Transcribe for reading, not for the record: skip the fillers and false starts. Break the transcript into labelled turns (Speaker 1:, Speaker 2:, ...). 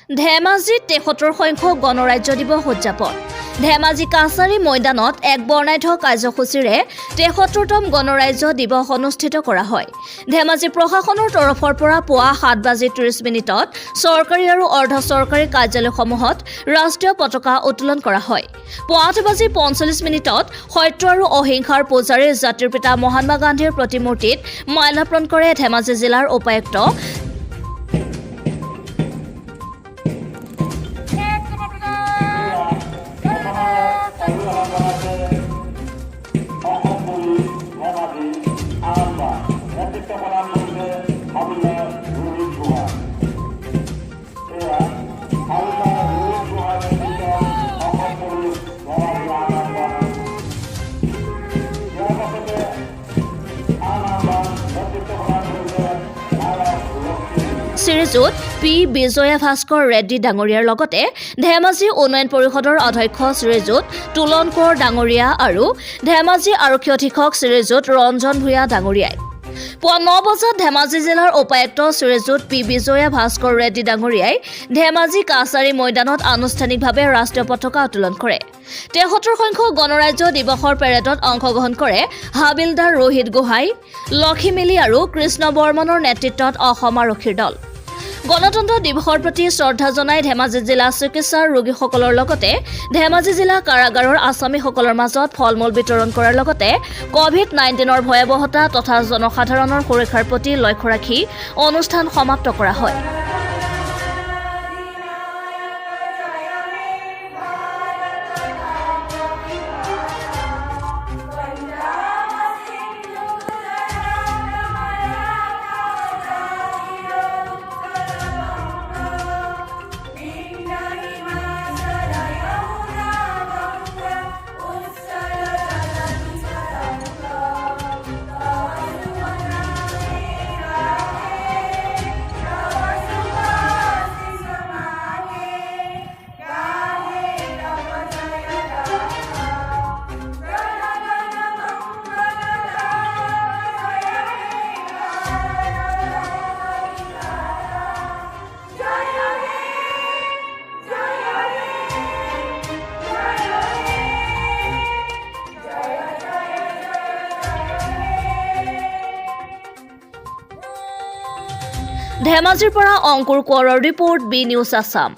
Speaker 1: ধেমাজিত ৭৩ সংখ্যক গণৰাজ্য দিৱস উদযাপন। ধেমাজি কাছাৰী ময়দানত এক বৰ্ণাঢ্য কাৰ্যসূচীৰে ৭৩তম গণৰাজ্য দিৱস অনুষ্ঠিত কৰা হয়। ধেমাজি প্ৰশাসনৰ তৰফৰ পৰা পুৱা ৭:৩০ চৰকাৰী আৰু অৰ্ধ চৰকাৰী কাৰ্যালয়সমূহত ৰাষ্ট্ৰীয় পতাকা উত্তোলন কৰা হয়। পুৱা ৮:৪৫ সত্য আৰু অহিংসাৰ পূজাৰী জাতিৰ পিতা মহাত্মা গান্ধীৰ প্ৰতিমূৰ্তিত মাল্যাৰ্পণ কৰে ধেমাজি জিলাৰ উপায়ুক্ত শ্ৰীযুত পি বিজয়া ভাস্কৰ ৰেড্ডী ডাঙৰীয়াৰ লগতে ধেমাজি উন্নয়ন পৰিষদৰ অধ্যক্ষ শ্ৰীযুত তুলন কোঁৱৰ ডাঙৰীয়া আৰু ধেমাজি আৰক্ষী অধীক্ষক শ্ৰীযুত ৰঞ্জন ভূঞা ডাঙৰীয়াই পুৱা ৯ বজাত ধেমাজি জিলাৰ উপায়ুক্ত শ্ৰীযুত পি বিজয়া ভাস্কৰ ৰেড্ডী ডাঙৰীয়াই ধেমাজি কাছাৰী ময়দানত আনুষ্ঠানিকভাৱে ৰাষ্ট্ৰীয় পতাকা উত্তোলন কৰে। ৭৩ সংখ্যক গণৰাজ্য দিৱসৰ পেৰেডত অংশগ্ৰহণ কৰে হাবিলদাৰ ৰোহিত গোহাঁই, লক্ষীমিলি আৰু কৃষ্ণ বৰ্মনৰ নেতৃত্বত অসম আৰক্ষীৰ দল। গণতন্ত্ৰ দিৱসৰ প্ৰতি শ্ৰদ্ধা জনাই ধেমাজি জিলা চিকিৎসাৰ ৰোগীসকলৰ লগতে ধেমাজি জিলা কাৰাগাৰৰ আছামীসকলৰ মাজত ফল-মূল বিতৰণ কৰাৰ লগতে ক'ভিড-19ৰ ভয়াৱহতা তথা জনসাধাৰণৰ সুৰক্ষাৰ প্ৰতি লক্ষ্য ৰাখি অনুষ্ঠান সমাপ্ত কৰা হয়। ধেমাজিৰ পৰা অংকুৰ কোঁৱৰৰ ৰিপৰ্ট বি নিউজ আছাম।